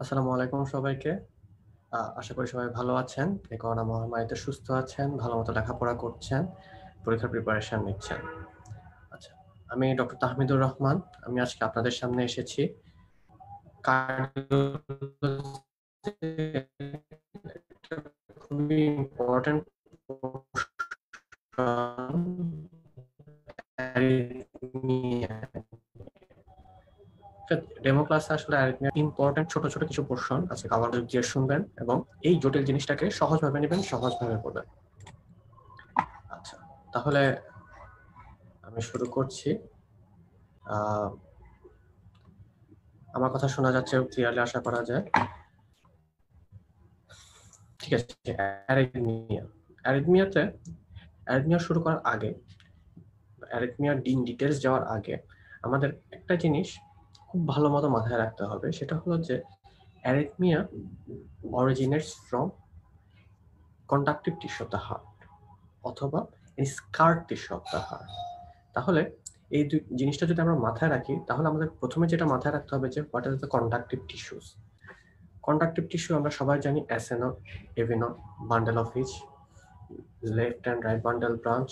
আসসালামু আলাইকুম সবাইকে। আশা করি সবাই ভালো আছেন। এই করোনা মহামারীতে সুস্থ আছেন, ভালোমতো লেখাপড়া করছেন, পরীক্ষার প্রিপারেশন নিচ্ছেন। আচ্ছা, আমি ডক্টর তাহমিদুর রহমান। আমি আজকে আপনাদের সামনে এসেছি খুবই ইম্পর্টেন্ট ডেমো ক্লাসে আসলে ইম্পর্টেন্ট ছোট ছোট কিছু পোর্শন আজকে কভার দিয়ে শুনবেন এবং এই জটিল জিনিসটাকে সহজভাবে নেবেন, সহজভাবে পড়বেন। আচ্ছা, তাহলে আমি শুরু করছি। আমার কথা শোনা যাচ্ছে ক্লিয়ারলি, আশা করা যায়। ঠিক আছে। অ্যারিথমিয়া শুরু করার আগে, অ্যারিথমিয়ার ডিটেলস যাওয়ার আগে আমাদের একটা জিনিস খুব ভালো মতো মাথায় রাখতে হবে, সেটা হলো যে arrhythmia originates from conductive tissue of the heart অথবা scar tissue of the heart. তাহলে এই দুই জিনিসটা যদি আমরা মাথায় রাখি, তাহলে আমাদের প্রথমে যেটা মাথায় রাখতে হবে যে what is the conductive tissues. Conductive tissue আমরা সবাই জানি S A node, AV node, bundle of His, left and right bundle branch,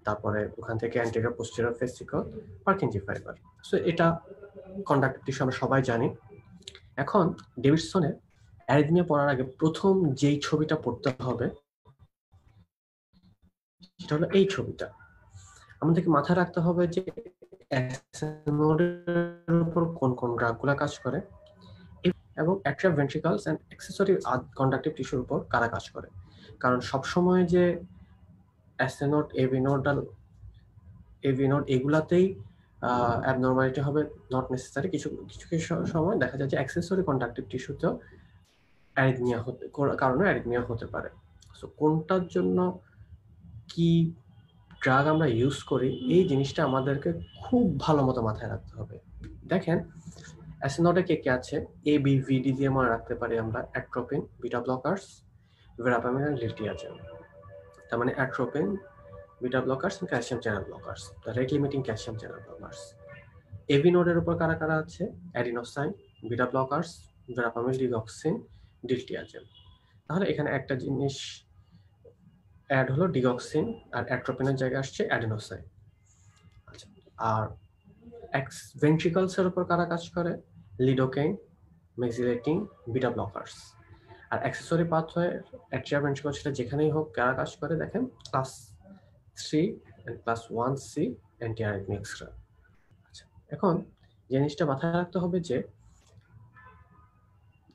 তারপরে ওখান থেকে anterior posterior fascicle, Purkinje fibre. So এটা কন্ডাক্টিভ টিস্যু আমরা সবাই জানি। এখন ডেভিডসনের অ্যারিথমিয়া পড়ার আগে প্রথম যেই ছবিটা পড়তে হবে সেটা হলো এই ছবিটা। আমাদেরকে মাথায় রাখতে হবে যে নোডের উপর কোন কোন ড্রাগগুলো কাজ করে এবং atria ventricles and accessory conductive টিস্যুর উপর কারা কাজ করে। কারণ সবসময় যে অ্যাসেনোড, এভিনোড এগুলাতেই অ্যাবনর্মালিটি হবে নট নেসেসারি। কিছু কিছু সময় দেখা যায় যে অ্যাক্সেসরি কন্ডাক্টিভ টিস্যুতেও কারণে অ্যারিথমিয়া হতে পারে। সো কোনটার জন্য কি ড্রাগ আমরা ইউজ করি এই জিনিসটা আমাদেরকে খুব ভালো মতো মাথায় রাখতে হবে। দেখেন অ্যাসিনোডে কে কে আছে, ABVD দিয়ে মনে রাখতে পারি আমরা atropine, beta blockers, verapamil and diltiazem. তার মানে atropine, beta blockers and calcium channel blockers, the rate limiting calcium channel blockers. AV নোডের উপর কারা কারা আছে, adenosine, beta blockers, verapamil, digoxin, diltiazem. তাহলে এখানে একটা জিনিস অ্যাড হলো, ডিগক্সিন, আর অ্যাট্রোপিনের জায়গায় আসছে অ্যাডিনোসাইন। আচ্ছা, আর ভেন্ট্রিকলস এর উপর কারা কাজ করে, লিডোকেইন, মেক্সিলেটিন, বিটা ব্লকার্স। আর অ্যাক্সেসরি পাথওয়ে অ্যাট্রিয়া ভেন্ট্রিকল সেটা যেখানেই হোক কারা কাজ করে, দেখেন class 3 and class 1C anti অ্যারিথমিক্সরা। আচ্ছা, এখন জিনিসটা মাথায় রাখতে হবে যে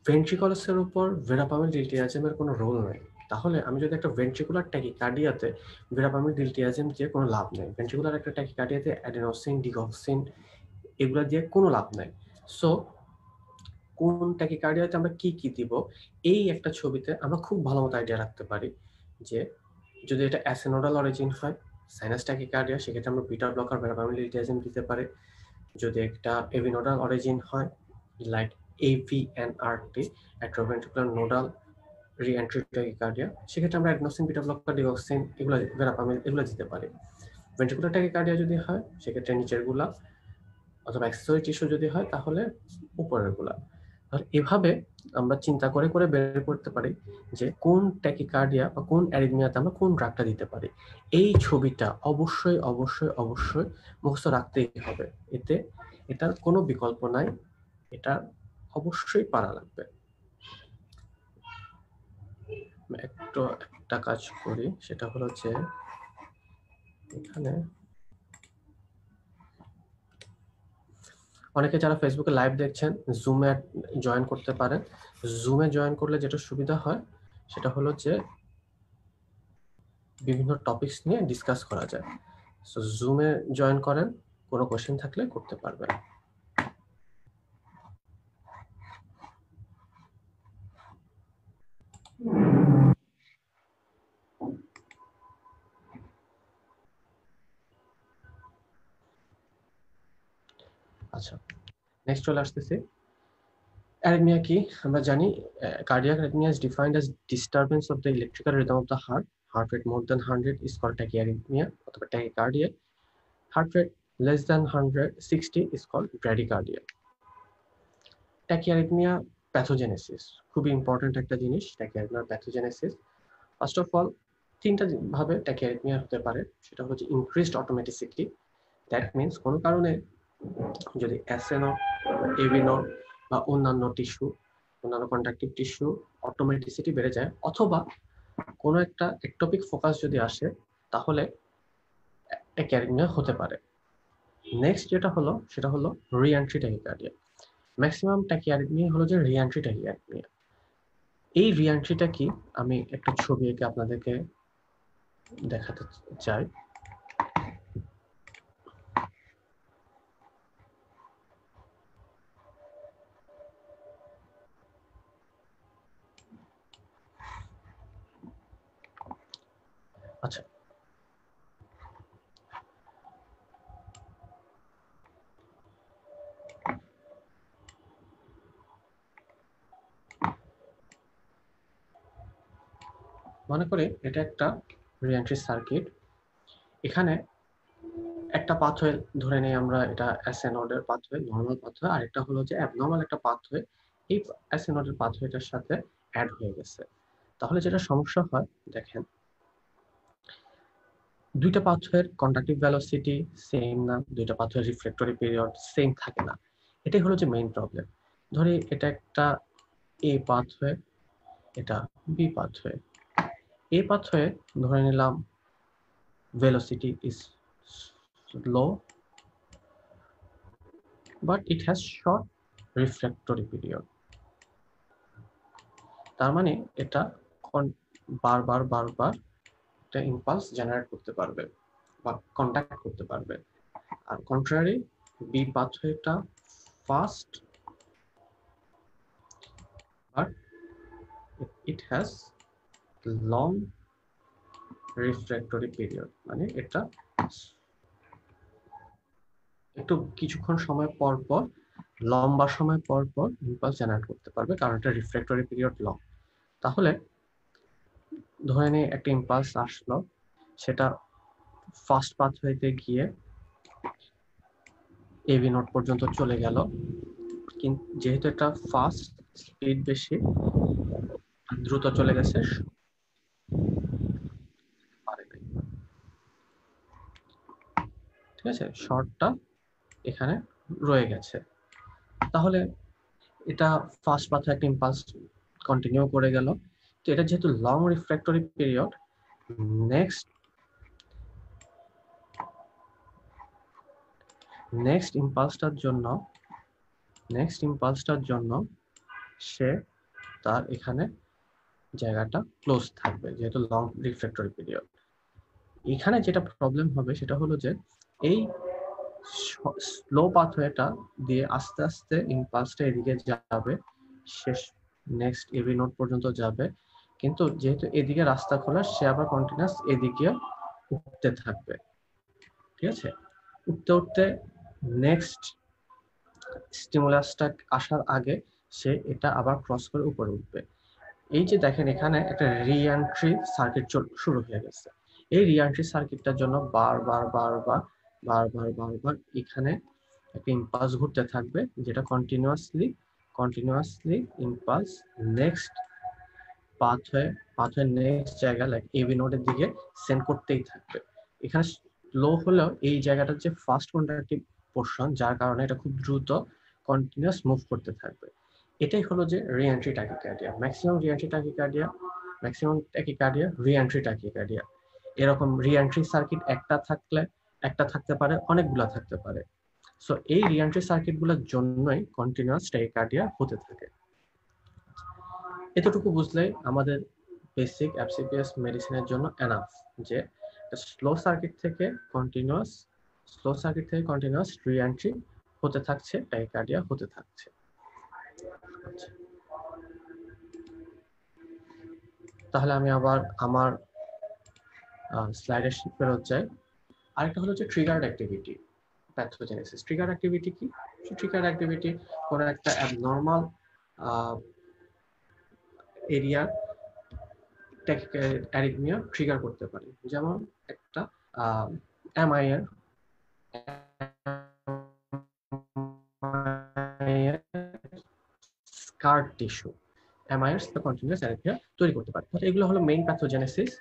ভেন্ট্রিকলসের উপর ভেরাপামিন ডিলটিয়াজেমের কোনো রোল নেই। তাহলে আমি যদি একটা ভেন্ট্রিকুলার ট্যাকিকার্ডিয়াতে ভেরাপামিন ডিলটিয়াজেম দিয়ে কোনো লাভ নেই, ভেন্ট্রিকুলার একটা ট্যাকিকার্ডিয়াতে অ্যাডিনোসিন, ডিগক্সিন এগুলো দিয়ে কোনো লাভ নেই। সো কোন ট্যাকিকার্ডিয়াতে আমরা কি কি দিব, এই একটা ছবিতে আমরা খুব ভালো মতো আইডিয়া রাখতে পারি যে যদি এটা অ্যাসিনোডাল অরিজিন হয়, সাইনাস ট্যাকিকার্ডিয়া, সেক্ষেত্রে আমরা বিটা ব্লকার ভেরাপামিন ডিলটিয়াজেম দিতে পারি। যদি একটা এভিনোডাল অরিজিন হয় লাইক AVNRT, অ্যাট্রোভেন্ট্রিকুলার নোডাল রি-এন্ট্রি ট্যাকিকার্ডিয়া, সেক্ষেত্রে আমরা অ্যাডনোসিন, বিটা ব্লকার, ডিগক্সিন এগুলো, ভেরাপামিন এগুলো দিতে পারি। ভেন্ট্রিকুলার ট্যাকিকার্ডিয়া যদি হয় সেক্ষেত্রে নিচেরগুলা, অথবা অ্যাক্সেসরি টিস্যু যদি হয় তাহলে উপরেরগুলা। তাহলে এভাবে আমরা চিন্তা করে করে বের করতে পারি যে কোন ট্যাকিকার্ডিয়া বা কোন অ্যারিথমিয়াতে আমরা কোন ড্রাগটা দিতে পারি। এই ছবিটা অবশ্যই অবশ্যই অবশ্যই মুখস্থ রাখতেই হবে, এটার কোনো বিকল্প নাই, এটা অবশ্যই পারা লাগবে। একটা কাজ করি, সেটা হলো যে এখানে অনেকে যারা ফেসবুকে লাইভ দেখছেন জুমে জয়েন করতে পারেন। জুমে জয়েন করলে যেটা সুবিধা হয় সেটা হলো যে বিভিন্ন টপিকস নিয়ে ডিসকাস করা যায়। সো জুমে জয়েন করেন, কোনো কোশ্চেন থাকলে করতে পারবেন। আচ্ছা, নেক্সট চলে আসতেছি। অ্যারিথমিয়া কি আমরা জানি, cardiac arrhythmia is defined as disturbance of the electrical rhythm of the heart rate more than 100 is called tachyarrhythmia অথবা tachycardia, heart rate less than 160 is called bradycardia. ট্যাকিয়ারিথমিয়া pathogenesis খুবই ইম্পর্টেন্ট একটা জিনিস, ট্যাকিয়ারিথমিয়ার pathogenesis. First of all তিনটা ভাবে ট্যাকিয়ারিথমিয়া হতে পারে, সেটা হচ্ছে ইনক্রিজড অটোমেটিসিটি, দ্যাট মিনস কোনো কারণে যদি এসএ নট, এবি নট বা অন্যান্য টিস্যু, অন্যান্য কন্ডাক্টিভ টিস্যু অটোমেটিসিটি বেড়ে যায়, অথবা কোনো একটা একটোপিক ফোকাস যদি আসে তাহলে ট্যাকিয়ারিথমিয়া হতে পারে। নেক্সট যেটা হলো সেটা হলো রিএন্ট্রি ট্যাকিকার্ডিয়া। ম্যাক্সিমাম ট্যাকিয়ারিথমিয়া হলো যে রিএন্ট্রি ট্যাকিকার্ডিয়া। এই রিএন্ট্রিটা কি আমি একটা ছবি এঁকে আপনাদেরকে দেখাতে চাই। আচ্ছা, মনে করি এটা একটা রিএন্ট্রি সার্কিট। এখানে একটা পাথওয়ে ধরে নেই আমরা, এটা অ্যাসেনোডের পাথওয়ে, নর্মাল পাথওয়ে, আর একটা হলো যে অ্যাবনর্মাল একটা পাথওয়ে এই অ্যাসেনোডের পাথওয়েটার সাথে অ্যাড হয়ে গেছে। তাহলে যেটা সমস্যা হয় দেখেন, দুইটা পাথওয়ের কন্ডাক্টিভ ভেলোসিটি সেম না, দুইটা পাথওয়ের রিফ্লেক্টরি পিরিয়ড সেম থাকে না। এটাই হলো যে মেইন প্রবলেম। ধরি এটা একটা এ পাথওয়ে, এটা বি পাথওয়ে। এ পাথওয়ে ধরে নিলাম velocity is low but it has short refractory period, তার মানে এটা বারবার বারবার একটা ইম্পালস জেনারেট করতে পারবে বা কন্টাক্ট করতে পারবে। আর কন্ট্রারি বি পাথওয়েটা fast but it has long refractory period, মানে এটা একটু কিছুক্ষণ সময় পর পর, লম্বা সময় পর পর ইম্পালস জেনারেট করতে পারবে, কারণ এটা রিফ্র্যাক্টরি পিরিয়ড লং। তাহলে ধরে নিই একটা ইম্পালস আসলো, সেটা ফার্স্ট পাথওয়েতে গিয়ে এবি নোড পর্যন্ত চলে গেল, কিন্তু যেহেতু এটা ফাস্ট, স্পিড বেশি, দ্রুত চলে গেছে, ঠিক আছে, শর্টটা এখানে রয়ে গেছে। তাহলে এটা ফার্স্ট পাথওয়ে একটা ইম্পালস কন্টিনিউ করে গেল, তো এটা যেহেতু লং রিফ্র্যাক্টরি পিরিয়ড, নেক্সট ইম্পালসটার জন্য সে তার এখানে জায়গাটা ক্লোজ থাকবে, যেহেতু লং রিফ্র্যাক্টরি পিরিয়ড। এখানে যেটা প্রবলেম হবে সেটা হলো যে এই স্লো পাথওয়েটা দিয়ে আস্তে আস্তে ইম্পালসটা এদিকে যাবে, শেষ নেক্সট এবি নোড পর্যন্ত যাবে, কিন্তু যেহেতু এদিকে রাস্তা খোলা, সে আবার কন্টিনিউয়াস এদিকে উঠতে থাকবে, ঠিক আছে। উঠতে উঠতে নেক্সট স্টিমুলাসটা আসার আগে সে এটা আবার ক্রস করে উপরে উঠবে। এই যে দেখেন এখানে একটা রিএন্ট্রি সার্কিট শুরু হয়ে গেছে। এই রিএন্ট্রি সার্কিটটার জন্য বারবার বারবার বারবার বারবার এখানে একটা ইম্পালস ঘুরতে থাকবে, যেটা continuously impulse next pathway next জায়গা লাইক এবি নোডের দিকে সেন্ড করতেই থাকবে। এখানে লো হলেও এই জায়গাটা যে ফার্স্ট কন্ডাক্টিভ পোর্শন, যার কারণে এটা খুব দ্রুত কন্টিনিউয়াস মুভ করতে থাকবে। এটাই হলো যে re-entry tachycardia. Maximum tachycardia re-entry tachycardia. এরকম রিএন্ট্রি সার্কিট একটা থাকতে পারে, অনেকগুলা থাকতে পারে। সো এই রিএন্ট্রি সার্কিটগুলোর জন্যই কন্টিনিউয়াস ট্যাকিকার্ডিয়া হতে থাকে। এতটুকু বুঝলেই আমাদের বেসিক এফসিপিএস মেডিসিনের জন্য এনাফ, যে স্লো সার্কিট থেকে কন্টিনিউয়াস রিএন্ট্রি হতে থাকছে, ট্যাকিকার্ডিয়া হতে থাকছে। তাহলে আমি আবার আমার স্লাইডে ফেরত যাই। আরেকটা হলো যে triggered activity pathogenesis. Trigger activity কি? ট্রিগার অ্যাক্টিভিটি কোন একটা অ্যাবনর্মাল এরিয়া অ্যারিথমিয়া ট্রিগার করতে পারে, যেমন একটা এমআইএর স্কার টিস্যু অ্যামায়ার্স বা কন্টিনিউয়াস অ্যারিথমিয়া তৈরি করতে পারে। তাহলে এগুলো হলো মেইন প্যাথোজেনেসিস।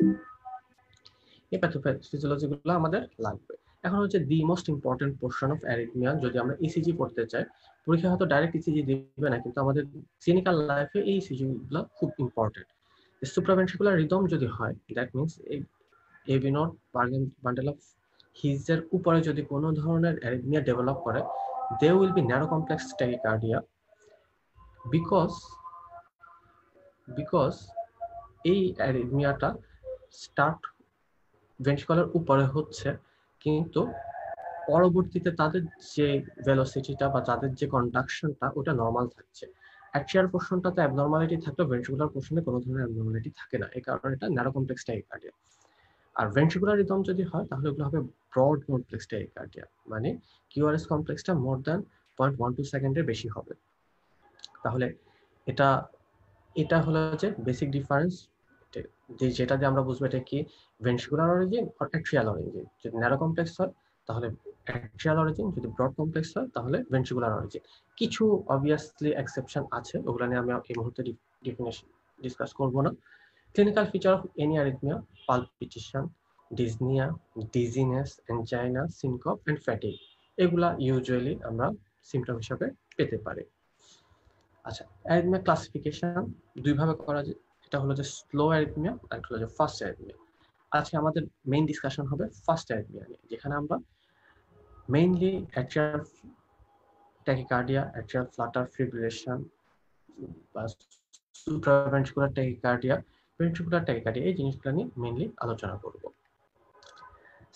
এই প্যাথোফিজিওলজি গুলো আমাদের লাগবে। এখন হচ্ছে the most important portion of arrhythmia. যদি আমরা ইসিজি পড়তে চাই, পরীক্ষা হয়তো ডাইরেক্ট ইসিজি দিবে না, কিন্তু আমাদের ক্লিনিক্যাল লাইফে এই ইসিজি গুলো খুব ইম্পর্টেন্ট। সুপ্রাভেন্ট্রিকুলার রিদম যদি হয়, that means AV not bundle of হিজের উপরে যদি কোনো ধরনের অ্যারিথমিয়া ডেভেলপ করে, they will be narrow complex tachycardia, because এই অ্যারিথমিয়াটা স্টার্ট ভেন্ট্রিকুলার উপরে হচ্ছে, কিন্তু পরবর্তীতে তাদের যে ভেলোসিটিটা বা তাদের যে কন্ডাকশনটা ওটা নর্মাল থাকছে। অ্যাট্রিয়াল পোর্শনটাতে অ্যাবনর্মালিটি থাকলেও ভেন্ট্রিকুলার পোর্শনে কোনো ধরনের অ্যাবনর্মালিটি থাকে না, এই কারণে এটা ন্যারো কমপ্লেক্স ট্যাকিকার্ডিয়া। আর ভেন্ট্রিকুলার রিদম যদি হয় তাহলে ওগুলো হবে ব্রড কমপ্লেক্স ট্যাকিকার্ডিয়া, মানে কিউআরএস কমপ্লেক্সটা মোর দ্যান 0.12 সেকেন্ডের বেশি হবে। তাহলে এটা হলো যে বেসিক ডিফারেন্স, যেটা দিয়ে আমরা বুঝবো এটা কি ভেন্ট্রিকুলার অরিজিন আর অ্যাট্রিয়াল অরিজিন। যদি ন্যারো কমপ্লেক্স হয় তাহলে অ্যাট্রিয়াল অরিজিন, যদি ব্রড কমপ্লেক্স হয় তাহলে ভেন্ট্রিকুলার অরিজিন। কিছু অবভিয়াসলি এক্সেপশন আছে, ওগুলো নিয়ে আমি এই মুহূর্তে ডেফিনেশন ডিসকাস করব না। Clinical feature of any arrhythmia: palpitation, dyspnoea, dizziness, angina, syncope and fatigue. এগুলা ইউজুয়ালি আমরা সিমটম হিসেবে পেতে পারি। আচ্ছা, অ্যারিথমিয়া ক্লাসিফিকেশন দুই ভাবে করা যায়, এটা হলো যে স্লো অ্যারিথমিয়া আর একটা হলো যে ফাস্ট অ্যারিথমিয়া। আজকে আমাদের মেইন ডিসকাশন হবে ফাস্ট অ্যারিথমিয়া নিয়ে, যেখানে আমরা mainly atrial tachycardia, atrial Flutter fibrillation বা সুপ্রাভেন্ট্রিকুলার ট্যাকিকার্ডিয়া, ভেন্ট্রিকুলার ট্যাকিকার্ডিয়া এই জিনিসগুলো নিয়ে মেইনলি আলোচনা করব।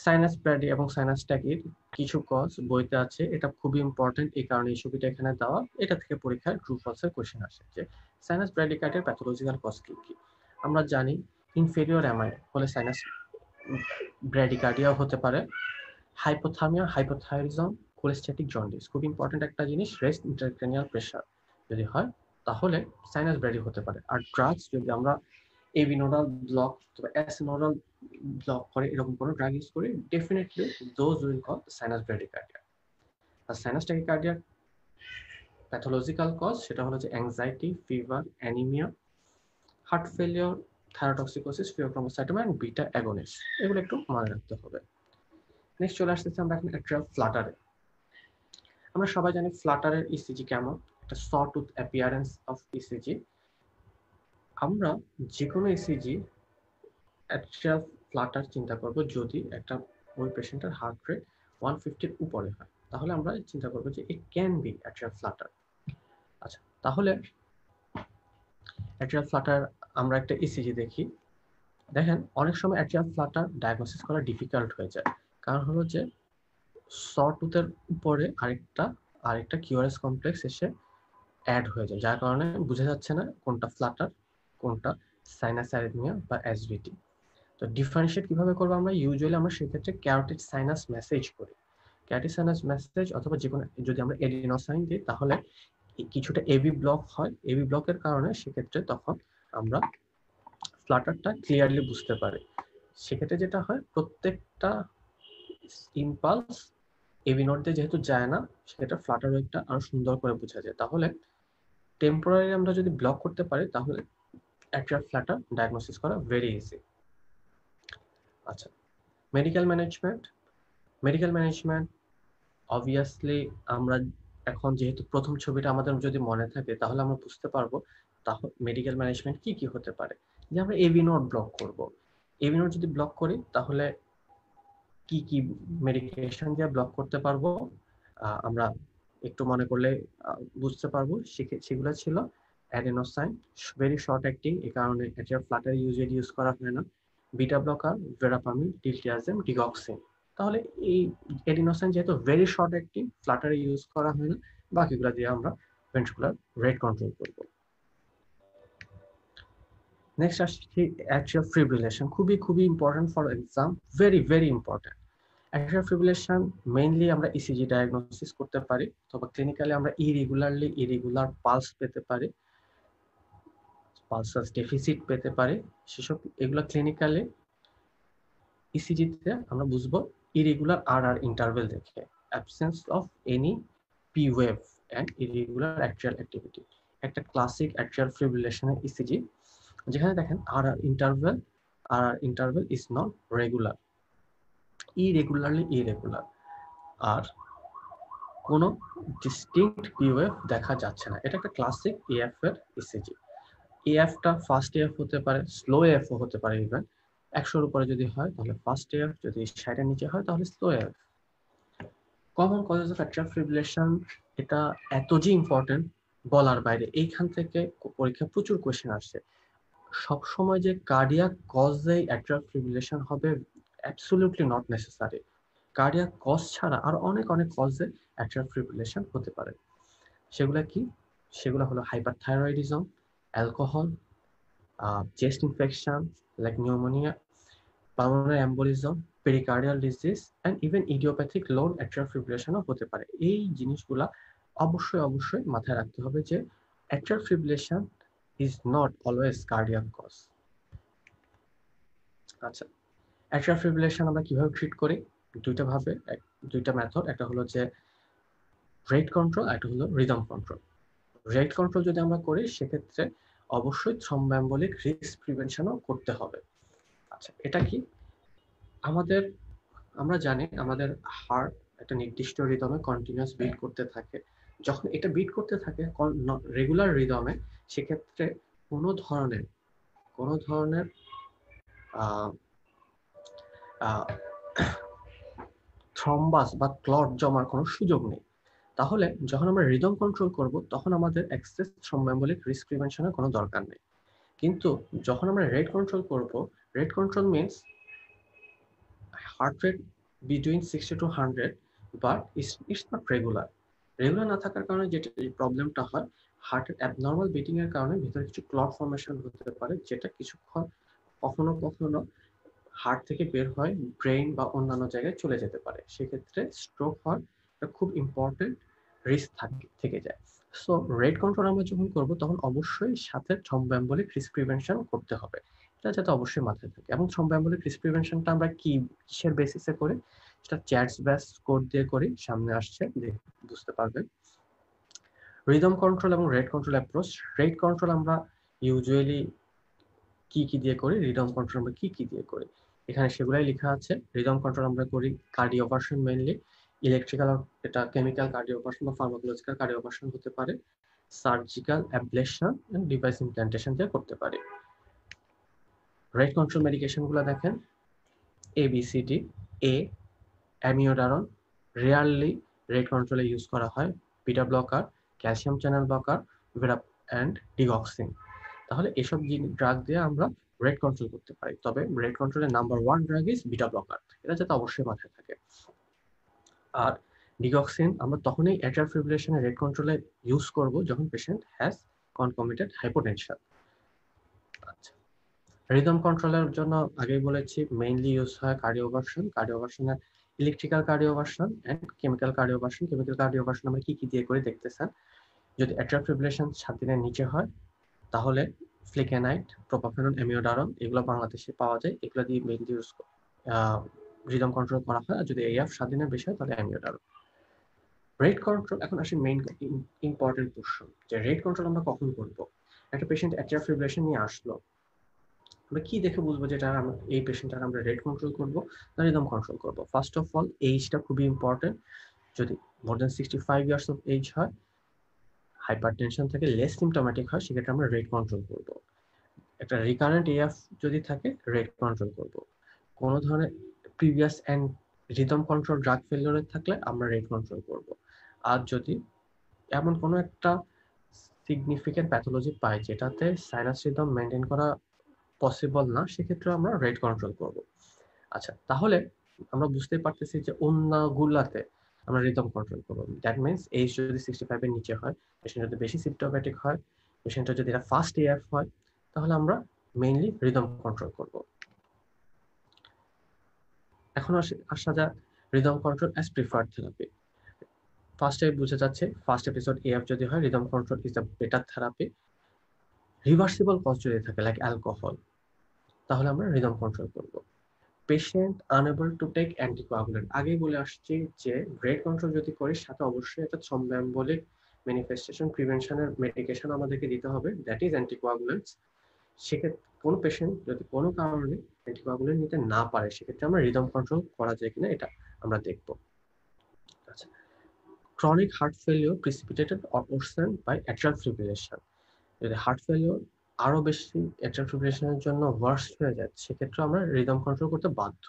সাইনাস ব্র্যাডি এবং সাইনাস ট্যাকির কিছু কজ বইতে আছে, এটা খুবই ইম্পর্টেন্ট, এই কারণে এই ছবিটা এখানে দেওয়া। এটা থেকে পরীক্ষায় ট্রু ফলসের কোশ্চেন আসে যে সাইনাস ব্র্যাডিকার্ডিয়ার প্যাথোলজিক্যাল কজ কি কি। আমরা জানি ইনফেরিয়র অ্যামাই হলে সাইনাস ব্র্যাডিকার্ডিয়া হতে পারে। হাইপোথার্মিয়া, হাইপোথাইরিজম, কোলেস্ট্যাটিক জন্ডিস, খুব ইম্পর্টেন্ট একটা জিনিস। রেস্ট ইন্ট্রাক্রেনিয়াল প্রেশার যদি হয় তাহলে সাইনাস ব্র্যাডি হতে পারে। আর ড্রাগস, যদি আমরা এভি নোডাল ব্লক অথবা এস নোডাল ব্লক করে এরকম কোনো ড্রাগ ইউজ করি, definitely those will cause sinus bradycardia. আর সাইনাস ট্যাকিকার্ডিয়া প্যাথোলজিক্যাল কজ সেটা হলো যে anxiety, fever, anaemia, heart failure, thyrotoxicosis, phaeochromocytoma and beta agonist, এগুলো একটু মনে রাখতে হবে। নেক্সট চলে আসতেছে আমরা এখন অ্যাট্রিয়াল ফ্লাটারে। আমরা সবাই জানি ফ্লাটারের ইসিজি কেমন, একটা সটুথ অ্যাপিয়ারেন্স অফ ইসিজি। আমরা যে কোনো ইসিজি অ্যাট্রিয়াল ফ্লাটার চিন্তা করব যদি একটা ওই পেশেন্টের হার্ট রেট 150 উপরে হয়, তাহলে আমরা চিন্তা করব যে it can be atrial Flutter. আচ্ছা, তাহলে অ্যাট্রিয়াল ফ্লাটার আমরা একটা ইসিজি দেখি। দেখেন অনেক সময় অ্যাট্রিয়াল ফ্লাটার ডায়াগনোসিস করা ডিফিকাল্ট হয়ে যায়, কারণ হলো যে সটুথের উপরে আরেকটা কিউআরএস কমপ্লেক্স এসে অ্যাড হয়ে যায়, যার কারণে বোঝা যাচ্ছে না কোনটা ফ্লাটার কোনটা সাইনাস অ্যারিথমিয়া বা এসভিটি। তো ডিফারেন্সিয়েট কিভাবে করবো আমরা? ইউজুয়ালি আমরা সেক্ষেত্রে ক্যারোটিড সাইনাস মেসেজ করি। ক্যারোটিড সাইনাস মেসেজ অথবা যে কোনো, যদি আমরা এডিনোসাইন দিই তাহলে কিছুটা এবি ব্লক হয়। এবি ব্লকের কারণে সেক্ষেত্রে তখন আমরা ফ্লাটারটা ক্লিয়ারলি বুঝতে পারি। সেক্ষেত্রে যেটা হয়, প্রত্যেকটা ইম্পালস এবি নোড দিয়ে যেহেতু যায় না, সেক্ষেত্রে ফ্লাটার ওয়েভটা আরো সুন্দর করে বোঝা যায়। তাহলে টেম্পোরারি আমরা যদি ব্লক করতে পারি তাহলে অ্যাট্রিয়াল ফ্লাটার ডায়াগনোসিস করা ভেরি ইজি। আচ্ছা, মেডিকেল ম্যানেজমেন্ট অবভিয়াসলি আমরা এখন যেহেতু প্রথম ছবিটা আমাদের যদি মনে থাকে তাহলে আমরা বুঝতে পারবো তাহলে মেডিকেল ম্যানেজমেন্ট কি কি হতে পারে। যে আমরা এবি নোড ব্লক করব, এবি নোড যদি ব্লক করি তাহলে কি কি মেডিকেশন দিয়ে ব্লক করতে পারবো আমরা একটু মনে করলে বুঝতে পারবো। সেগুলো ছিল অ্যাডেনোসাইন, ভেরি শর্ট অ্যাক্টিং, এই কারণে অ্যাট্রিয়াল ফ্লাটার ইউজুয়ালি ইউজ করা হয় না। Beta blocker, verapamil, diltiazem, digoxin. তাহলে এই অ্যাডিনোসাইন যেহেতু ভেরি শর্ট অ্যাক্টিং, ফ্লাটারে ইউজ করা হয় না, বাকিগুলো দিয়ে আমরা ভেন্ট্রিকুলার রেট কন্ট্রোল করব। নেক্সট আসছি অ্যাট্রিয়াল ফিব্রিলেশন, খুবই important for exam, very important. Atrial fibrillation mainly আমরা ইসিজি ডায়াগনোসিস করতে পারি, অথবা ক্লিনিক্যালি আমরা ইরেগুলার পালস পেতে পারি, পালসাস ডেফিসিট পেতে পারি। এগুলো ক্লিনিক্যালি ইসিজিতে আমরা বুঝবো ইরেগুলার আর ইন্টারভেল দেখে, absence of any P wave and irregular atrial activity. একটা ক্লাসিক অ্যাট্রিয়াল ফিব্রিলেশনের ইসিজি, যেখানে দেখেন R interval is not regular, irregularly irregular, আর কোনো ডিস্টিংক্ট পিওএফ দেখা যাচ্ছে না। এটা একটা ক্লাসিক এএফ এর ইসিজি। এএফটা ফাস্ট এএফ হতে পারে, স্লো এএফও হতে পারে, ইভেন 100-র উপরে যদি হয় তাহলে ফাস্ট এএফ, যদি 60-এর নিচে হয় তাহলে slow AF. Common causes of atrial fibrillation, এটা এত যে ইম্পর্টেন্ট বলার বাইরে। এইখান থেকে পরীক্ষা প্রচুর কোয়েশ্চেন আসছে। সবসময় যে কার্ডিয়াক কজে অ্যাট্রিয়াল ফিব্রিলেশন হবে absolutely not necessary. Cardiac cause ছাড়া আর অনেক অনেক কজে অ্যাট্রিয়াল ফিব্রিলেশন হতে পারে। সেগুলো কি? সেগুলো হলো hyperthyroidism, alcohol, chest infection like pneumonia, pulmonary embolism, pericardial disease and even idiopathic lone atrial ফিব্রিলেশনও হতে পারে। এই জিনিসগুলা অবশ্যই মাথায় রাখতে হবে যে atrial fibrillation is not always cardiac cause. আচ্ছা, অ্যাট্রিয়াল ফিব্রিলেশন আমরা কিভাবে ট্রিট করি? দুইটা মেথড। একটা হলো যে রেট কন্ট্রোল, একটা হলো রিদম কন্ট্রোল। রেট কন্ট্রোল যদি আমরা করি সেক্ষেত্রে অবশ্যই থ্রম্বোএম্বোলিক রিস্ক প্রিভেনশনও করতে হবে। আচ্ছা, এটা কি? আমরা জানি আমাদের হার্ট একটা নির্দিষ্ট রিদমে কন্টিনিউয়াস বিট করতে থাকে। যখন এটা বিট করতে থাকে রেগুলার রিদমে, সেক্ষেত্রে কোনো ধরনের থ্রম্বাস বা ক্লট জমার কোনো সুযোগ নেই। তাহলে যখন আমরা রিদম কন্ট্রোল করব তখন আমাদের এক্সেস থ্রম্বোএম্বোলিক রিস্ক প্রিভেনশনের কোনো দরকার নেই। কিন্তু যখন আমরা রেট কন্ট্রোল করব, rate control means heart rate between 60 to 100, but it's not regular. Regular না থাকার কারণে যেটা প্রবলেমটা হয়, হার্টের অ্যাবনর্মাল বিটিং এর কারণে ভিতরে কিছু ক্লট ফর্মেশন হতে পারে, যেটা কিছুক্ষণ কখনো কখনো হার্ট থেকে বের হয় ব্রেইন বা অন্যান্য জায়গায় চলে যেতে পারে। সেক্ষেত্রে স্ট্রোক হওয়ার একটা খুব ইম্পর্টেন্ট রিস্ক থেকে যায়। সো রেট কন্ট্রোল আমরা যখন করব তখন অবশ্যই সাথে থ্রম্বোএম্বোলিক রিস্ক প্রিভেনশন করতে হবে, এটা যাতে অবশ্যই মাথায় থাকে। এবং থ্রম্বোএম্বোলিক রিস্ক প্রিভেনশনটা আমরা কিসের বেসিসে করি? সেটা চ্যাটস ব্যাস কোড দিয়ে করি, সামনে আসছে বুঝতে পারবেন। রিদম কন্ট্রোল এবং rate control approach. Rate control আমরা ইউজুয়ালি কি দিয়ে করি, রিদম কন্ট্রোল আমরা কি দিয়ে করি, এখানে সেগুলাই লেখা আছে। রিদম কন্ট্রোল আমরা করি কার্ডিওভার্সন, মেইনলি ইলেকট্রিক্যাল, এটা কেমিক্যাল কার্ডিওভার্সন বা ফার্মাকোলজিক্যাল কার্ডিওভার্সন হতে পারে, surgical ablation and device implantation দিয়ে করতে পারি। রেট কন্ট্রোল মেডিকেশন গুলো দেখেন, ABCD, A amiodarone, rarely rate কন্ট্রোলে ইউজ করা হয় beta blocker, calcium channel blocker, verapamil and digoxin. তাহলে এসব ড্রাগ দিয়ে আমরা রেট কন্ট্রোল করতে পারি। তবে রেট কন্ট্রোলের number 1 drug is beta blocker, এটা যাতে অবশ্যই মাথায় থাকে। আর ডিগক্সিন আমরা তখনই অ্যাট্রিয়াল ফিব্রিলেশনে রেট কন্ট্রোলে ইউজ করব যখন পেশেন্ট হ্যাজ কনকমিটেড হাইপোটেনশন। আচ্ছা, রিদম কন্ট্রোলের জন্য আগেই বলেছি মেইনলি ইউজ হয় কার্ডিওভার্সনের electrical cardioversion and chemical cardioversion. Chemical cardioversion আমরা কি দিয়ে করে দেখতেছেন? যদি অ্যাট্রিয়াল ফিব্রিলেশন 7 দিনের নিচে হয় তাহলে ফ্লিকেনাইট, প্রোপাফেনন, অ্যামিওডারন এগুলো বাংলাদেশে পাওয়া যায়, এগুলো দিয়ে মেইনলি ইউজ রিদম কন্ট্রোল করা হয়। আর যদি AF 7 দিনের বেশি হয় তাহলে অ্যামিওডারন। রেট কন্ট্রোল, এখন আসি মেইন ইম্পর্টেন্ট কোশ্চেন, যে রেট কন্ট্রোল আমরা কখন করব? একটা পেশেন্ট অ্যাট্রিয়াল ফিব্রিলেশন নিয়ে আসলো, আমরা কি দেখে বুঝবো যেটা এই পেশেন্টটার আমরা রেট কন্ট্রোল করব না রিদম কন্ট্রোল করব? ফার্স্ট অফ অল এইজটা খুবই ইম্পর্টেন্ট। যদি more than 65 years of age হয়, হাইপারটেনশন থেকে লেস সিমটোম্যাটিক হয়, সেক্ষেত্রে আমরা রেট কন্ট্রোল করব। একটা রিকারেন্ট AF যদি থাকে, রেট কন্ট্রোল করব। কোনো ধরনের previous and rhythm control drug failure থাকলে আমরা রেট কন্ট্রোল করব। আর যদি এমন কোনো একটা সিগনিফিকেন্ট প্যাথোলজি পাই যেটাতে সাইনাস রিদম মেনটেন করা পসিবল না, সেক্ষেত্রে আমরা রেট কন্ট্রোল করব। আচ্ছা, তাহলে আমরা বুঝতে পারতেছি যে অন্যগুলাতে আমরা রিদম কন্ট্রোল করব। দ্যাট মিনস এজ যদি 65 এর নিচে হয়, পেশেন্ট যদি বেশি সিমটোম্যাটিক হয়, পেশেন্টের যদি এটা ফার্স্ট AF হয়, তাহলে আমরা মেইনলি রিদম কন্ট্রোল করব। এখন আসা যাক rhythm control as preferred therapy. ফার্স্টে বুঝে যাচ্ছে, ফার্স্ট এপিসোড AF যদি হয়, rhythm control is the better therapy. Reversible cause যদি থাকে লাইক অ্যালকোহল, তাহলে আমরা রিদম কন্ট্রোল করব। Patient unable to take anticoagulant, আগেই বলে আসছি যে রেট কন্ট্রোল যদি করি সাথে অবশ্যই একটা থ্রম্বোএম্বোলিক ম্যানিফেস্টেশন প্রিভেনশনের মেডিকেশন আমাদেরকে দিতে হবে, দ্যাট ইজ অ্যান্টিকোয়াগুলেন্টস। সেক্ষেত্রে কোনো পেশেন্ট যদি কোনো কারণে অ্যান্টিকোয়াগুলেন্ট নিতে না পারে, সেক্ষেত্রে আমরা রিদম কন্ট্রোল করা যায় কিনা এটা আমরা দেখব। আচ্ছা, chronic heart failure precipitated or worsen by atrial fibrillation. যদি হার্ট ফেলিওর আরো বেশি অ্যাট্রিয়াল ফিব্রিলেশনের জন্য ওয়ার্স হয়ে যায়, সেক্ষেত্রে আমরা রিদম কন্ট্রোল করতে বাধ্য।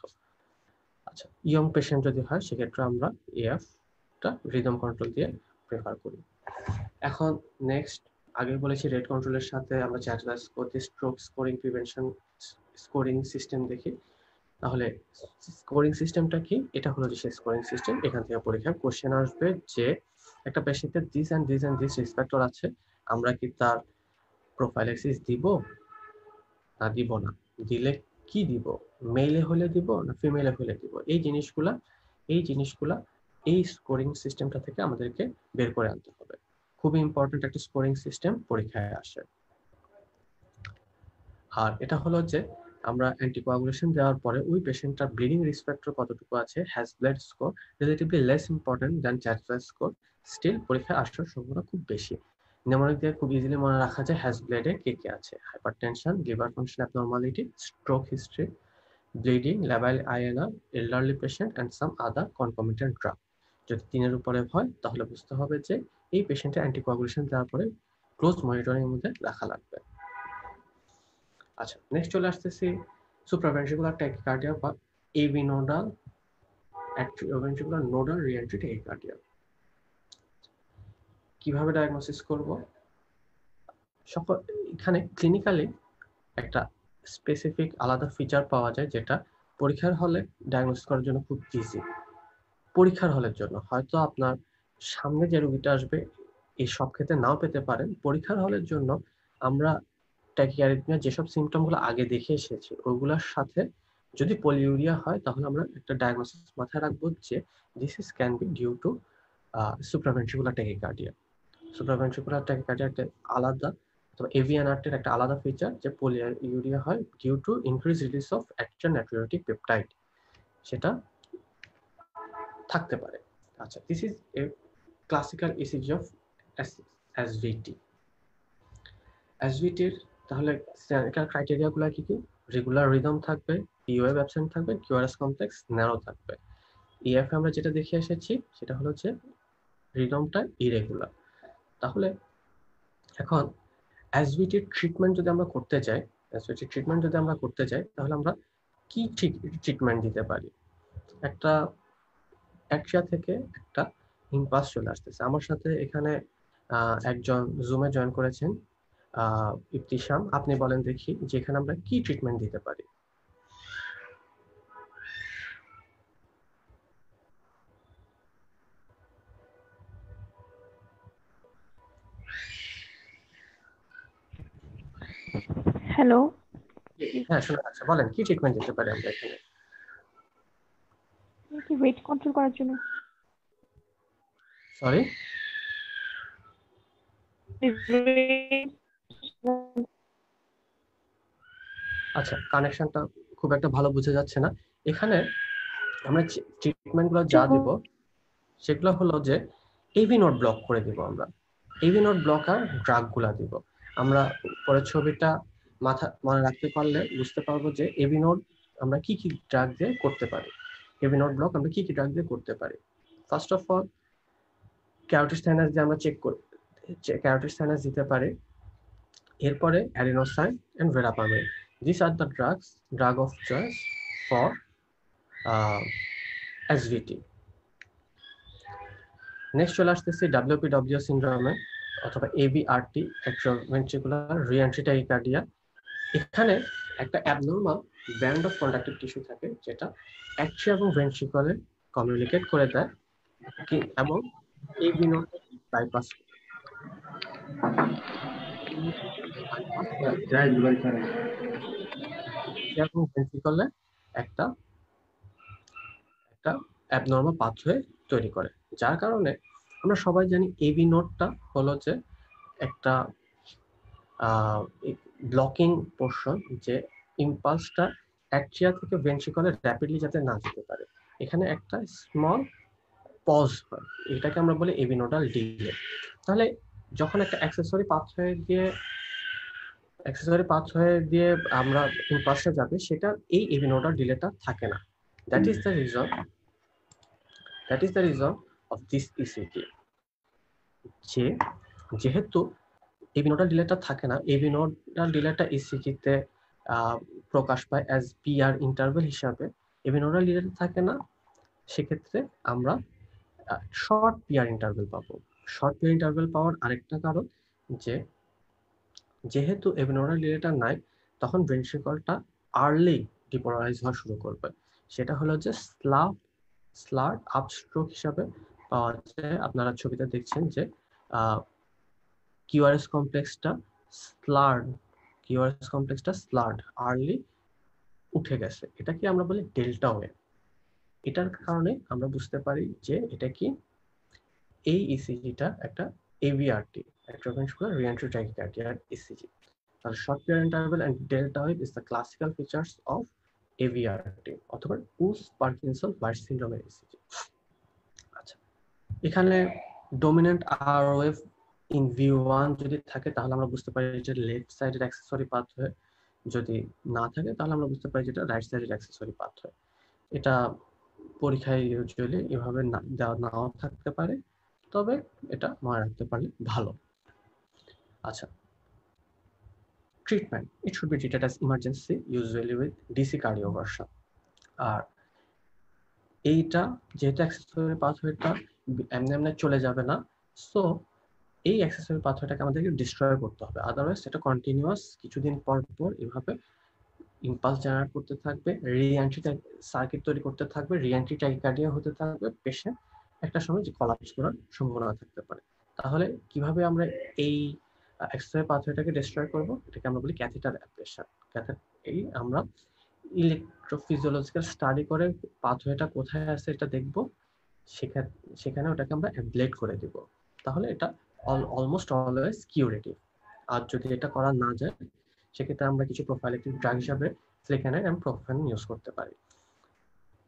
আচ্ছা, ইয়ং পেশেন্ট যদি হয় সেক্ষেত্রে আমরা এএফটা রিদম কন্ট্রোল দিয়ে প্রেফার করি। এখন নেক্সট, আগে বলেছি রেট কন্ট্রোলের সাথে আমরা চ্যাটলাস করতে stroke scoring prevention scoring system দেখি। তাহলে স্কোরিং সিস্টেমটা কি? এটা হলো যে সেই স্কোরিং সিস্টেম, এখান থেকে পরীক্ষার কোশ্চেন আসবে যে একটা পেশেন্টের this and this risk factor আছে, আমরা কি তার প্রোফাইলাক্সিস দিব না দিব না, দিলে কি দিব, মেলে হলে দিব না ফিমেলে হলে দিব, এই জিনিসগুলা এই স্কোরিং সিস্টেমটা থেকে আমাদেরকে বের করে আনতে হবে। খুবই ইম্পর্টেন্ট একটা স্কোরিং সিস্টেম পরীক্ষায় আসে। আর এটা হলো যে আমরা অ্যান্টিকোয়াগুলেশন দেওয়ার পরে ওই পেশেন্টটার ব্লিডিং রিস্ক ফ্যাক্টর কতটুকু আছে, HAS BLED score relatively less important than চ্যাটলাস স্কোর, স্টিল পরীক্ষায় আসার সম্ভাবনা খুব বেশি। নিউমোনিক দিয়ে খুব ইজিলি মনে রাখা যায় হ্যাজ ব্লাডে কে কে আছে, hypertension, liver function abnormality, stroke history, bleeding, labile INR, elderly patient and some other concomitant drug. যদি 3-এর উপরে হয় তাহলে বুঝতে হবে যে এই পেশেন্টের অ্যান্টিকোয়াগুলেশন দেওয়ার পরে ক্লোজ মনিটরিং এর মধ্যে রাখা লাগবে। আচ্ছা, নেক্সট চলে আসতেছি সুপ্রাভেন্ট্রিকুলার ট্যাকিকার্ডিয়া বা AV nodal atrioventricular nodal reentry tachycardia. কিভাবে ডায়াগনোসিস করব? এখানে ক্লিনিক্যালি একটা স্পেসিফিক আলাদা ফিচার পাওয়া যায় যেটা পরীক্ষার হলে ডায়াগনোসিস করার জন্য খুব ইজি। পরীক্ষার হলের জন্য হয়তো আপনার সামনে যে রোগীটা আসবে এই সব ক্ষেত্রে নাও পেতে পারেন, পরীক্ষার হলের জন্য আমরা ট্যাকিকার্ডিয়া যেসব সিমটমগুলো আগে দেখে এসেছি ওইগুলোর সাথে যদি পলিউরিয়া হয় তাহলে আমরা একটা ডায়াগনোসিস মাথায় রাখবো যে this is can be due to supraventricular tachycardia. Supraventricular tachycardia একটা আলাদা, অথবা এভিএনআরটির একটা আলাদা ফিচার যে পলিউরিয়া হয় due to increase release of action natriuretic peptide, সেটা থাকতে পারে। আচ্ছা, this is a classical ECG of SVT. এসভিটির তাহলে ক্রাইটেরিয়াগুলো কি কি? রেগুলার রিদম থাকবে, পিওএফ অ্যাবসেন্ট থাকবে, কিউআরএস কমপ্লেক্স ন্যারো থাকবে। ইএফ আমরা যেটা দেখে এসেছি সেটা হলো যে রিদমটা ইরেগুলার। তাহলে এখন এসভিটির ট্রিটমেন্ট যদি আমরা করতে চাই, তাহলে আমরা কি ট্রিটমেন্ট দিতে পারি? একটা অ্যাট্রিয়া থেকে একটা ইম্পালস চলে আসতেছে। আমার সাথে এখানে একজন জুমে জয়েন করেছেন, ইবতিসাম, আপনি বলেন দেখি যে এখানে আমরা কি ট্রিটমেন্ট দিতে পারি? হ্যালো, হ্যাঁ শোনা যাচ্ছে, বলেন কি ট্রিটমেন্ট দিতে পারি আমরা এখানে? কি ওয়েট কন্ট্রোল করার জন্য? সরি, আচ্ছা কানেকশনটা খুব একটা ভালো বোঝা যাচ্ছে না। এখানে আমরা ট্রিটমেন্টগুলো যা দিব সেগুলো হলো যে এভি নোড ব্লক করে দিব। আমরা এভি নোড ব্লকার ড্রাগগুলা দিব। আমরা পরের ছবিটা মনে রাখতে পারলে বুঝতে পারবো যে এভি নোড আমরা কি কি ড্রাগ দিয়ে করতে পারি, এভি নোড ব্লক আমরা কি কি ড্রাগ দিয়ে করতে পারি। First of all carotid sinus দিয়ে আমরা চেক করি, ক্যারোটিড সাইনাস দিতে পারি। এরপরে adenosine and verapamil, this are the drug of choice for SVT. Next চলে আসতেছি ডাব্লিউপিডব্লিউ সিনড্রোমে অথবা এবিআরটি, অ্যাট্রিওভেন্ট্রিকুলার রিএন্ট্রি ট্যাকিকার্ডিয়া। এখানে একটা abnormal band of conductive tissue থাকে যেটা অ্যাট্রিয়া এবং ভেন্ট্রিকলে কমিউনিকেট করে দেয় এবং এভি নোড বাইপাস এবং ভেন্ট্রিকলে একটা অ্যাবনর্মাল পাথওয়ে তৈরি করে, যার কারণে আমরা সবাই জানি এভি নোডটা হলো যে একটা ব্লকিং পোর্শন, যে ইম্পালসটা অ্যাট্রিয়া থেকে ভেন্ট্রিকলে র্যাপিডলি যাতে না যেতে পারে। এখানে একটা স্মল পজ হয়, এটাকে আমরা বলি এভি নোডাল ডিলে। তাহলে যখন একটা অ্যাক্সেসরি পাথওয়ে দিয়ে আমরা ইম্পালসে যাবে, সেটা এই এভি নোডাল ডিলেটা থাকে না। That is the reason of this ECG. যেহেতু এভি নোডাল ডিলেটা থাকে না, এভি নোডাল ডিলেটা ইসিজিতে প্রকাশ পায় অ্যাজ পিআর ইন্টারভেল হিসাবে। এভি নোডাল ডিলেটা থাকে না, সেক্ষেত্রে আমরা শর্ট পিআর ইন্টারভেল পাবো। শর্ট পিআর ইন্টারভেল পাওয়ার আরেকটা কারণ যে যেহেতু এভি নোডাল ডিলেটা নাই, তখন ভেন্ট্রিকলটা আর্লি ডিপোলারাইজ হওয়া শুরু করবে। সেটা হলো যে স্লার্ড আপস্ট্রোক হিসাবে পাওয়া যায়। আপনারা ছবিতে দেখছেন যে কিউআরএস কমপ্লেক্সটা স্লার্ড আর্লি উঠে গেছে, এটাকে আমরা বলি ডেল্টা ওয়েভ। এটার কারণে আমরা বুঝতে পারি যে এটা কি, এই ইসিজিটা একটা AVRT, extraventricular reentry tachycardia ECG. তাহলে short period interval and delta wave is the classical features of AVRT অথবা উস-পার্কিনসন-ভাইট সিনড্রোমের ইসিজি। আচ্ছা, এখানে dominant R wave in V1 যদি থাকে তাহলে আমরা বুঝতে পারি যে লেফট সাইডের অ্যাক্সেসরি পাথওয়ে, যদি না থাকে তাহলে আমরা বুঝতে পারি যেটা রাইট সাইডের অ্যাক্সেসরি পাথওয়ে। এটা পরীক্ষায় ইউজুয়ালি এভাবে দেওয়া নাও থাকতে পারে, তবে এটা মনে রাখতে পারলে ভালো। আচ্ছা, treatment, it should be treated as emergency, usually with DC cardioversion. আর এইটা যেহেতু অ্যাক্সেসরি পাথওয়েটা এমনি চলে যাবে না, সো এই অ্যাক্সেসরি পাথওয়েটাকে আমাদেরকে ডিস্ট্রয় করতে হবে, আদারওয়াইজ এটা কন্টিনিউয়াস কিছুদিন পর পর এভাবে ইম্পালস জেনারেট করতে থাকবে, রিএন্ট্রি সার্কিট তৈরি করতে থাকবে, রিএন্ট্রি ট্যাকিকার্ডিয়া হতে থাকবে, পেশেন্ট একটা সময় যে কলাপস করার সম্ভাবনা থাকতে পারে। তাহলে কিভাবে আমরা এই এক্সরে পাথওয়েটাকে ডিস্ট্রয় করব, এটাকে আমরা বলি ক্যাথেটার অ্যাবলেশন। এই আমরা ইলেকট্রোফিজিওলজিক্যাল স্টাডি করে পাথওয়েটা কোথায় আছে এটা দেখব, সেখানে ওটাকে আমরা অ্যাবলেট করে দিব। তাহলে এটা অলমোস্ট অলওয়েজ কিউরেটিভ। আর যদি এটা করা না যায়, সেক্ষেত্রে আমরা কিছু প্রোফাইলেক্টিক ড্রাগ হিসাবে ফ্লেকানাইড এবং প্রোফেন ইউজ করতে পারি।